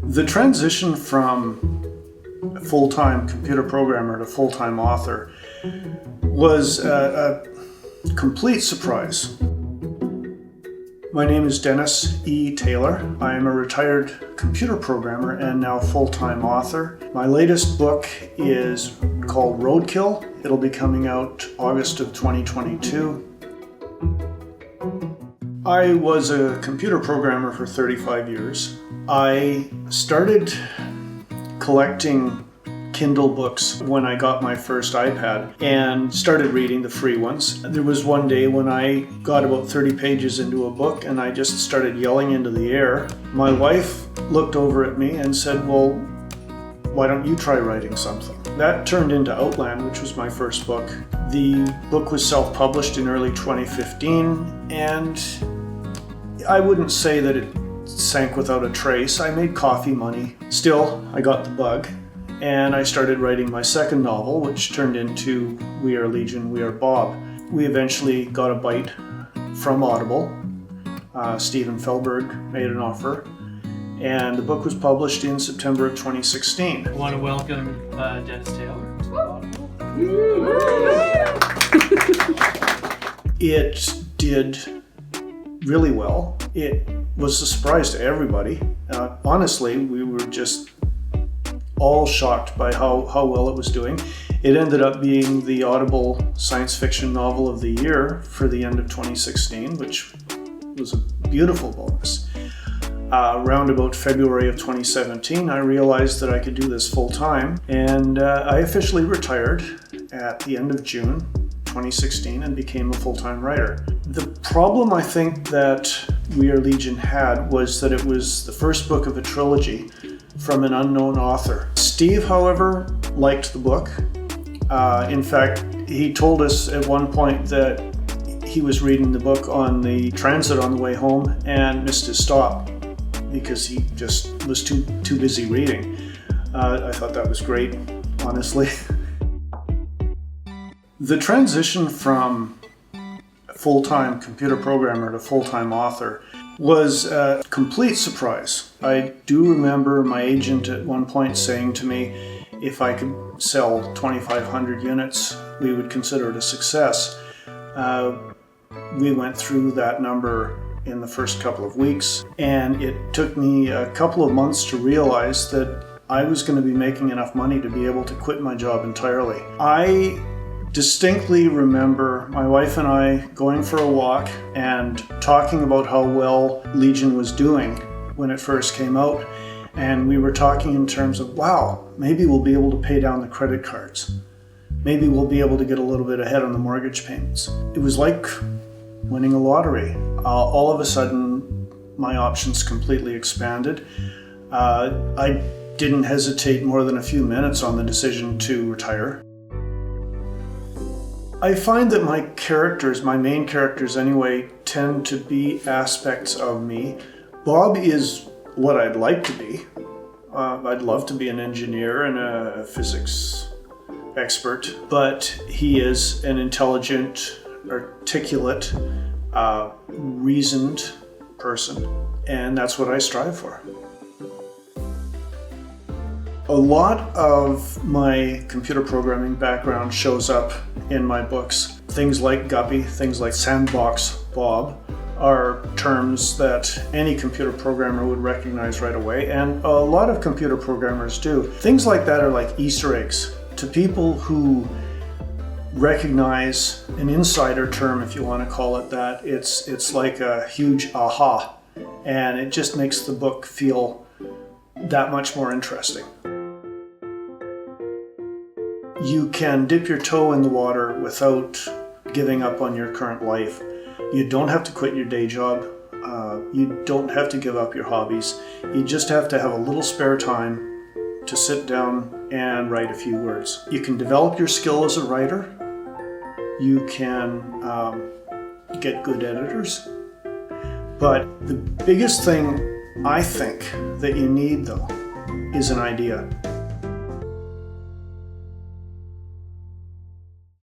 The transition from a full-time computer programmer to full-time author was a complete surprise. My name is Dennis E. Taylor. I am a retired computer programmer and now full-time author. My latest book is called Roadkill. It'll be coming out August of 2022. I was a computer programmer for 35 years. I started collecting Kindle books when I got my first iPad and started reading the free ones. There was one day when I got about 30 pages into a book and I just started yelling into the air. My wife looked over at me and said, "Well, why don't you try writing something?" That turned into Outland, which was my first book. The book was self-published in early 2015, and I wouldn't say that it sank without a trace. I made coffee money. Still, I got the bug, and I started writing my second novel, which turned into We Are Legion, We Are Bob. We eventually got a bite from Audible. Stephen Felberg made an offer, and the book was published in September of 2016. I want to welcome Dennis Taylor to Audible. It did really well. It was a surprise to everybody. Honestly, we were just all shocked by how well it was doing. It ended up being the Audible science fiction novel of the year for the end of 2016, which was a beautiful bonus. Around about February of 2017, I realized that I could do this full time, and I officially retired at the end of June 2016 and became a full-time writer. The problem I think that We Are Legion had was that it was the first book of a trilogy from an unknown author. Steve, however, liked the book. In fact, he told us at one point that he was reading the book on the transit on the way home and missed his stop because he just was too busy reading. I thought that was great, honestly. The transition from a full-time computer programmer to full-time author was a complete surprise. I do remember my agent at one point saying to me, if I could sell 2,500 units, we would consider it a success. We went through that number in the first couple of weeks, and it took me a couple of months to realize that I was going to be making enough money to be able to quit my job entirely. I distinctly remember my wife and I going for a walk and talking about how well Legion was doing when it first came out. And we were talking in terms of, wow, maybe we'll be able to pay down the credit cards. Maybe we'll be able to get a little bit ahead on the mortgage payments. It was like winning a lottery. All of a sudden, my options completely expanded. I didn't hesitate more than a few minutes on the decision to retire. I find that my characters, my main characters anyway, tend to be aspects of me. Bob is what I'd like to be. I'd love to be an engineer and a physics expert, but he is an intelligent, articulate, reasoned person, and that's what I strive for. A lot of my computer programming background shows up in my books. Things like Guppy, things like Sandbox Bob are terms that any computer programmer would recognize right away, and a lot of computer programmers do. Things like that are like Easter eggs to people who recognize an insider term, if you want to call it that. It's like a huge aha, and it just makes the book feel that much more interesting. You can dip your toe in the water without giving up on your current life. You don't have to quit your day job. You don't have to give up your hobbies. You just have to have a little spare time to sit down and write a few words. You can develop your skill as a writer. You can get good editors. But the biggest thing I think that you need, though, is an idea.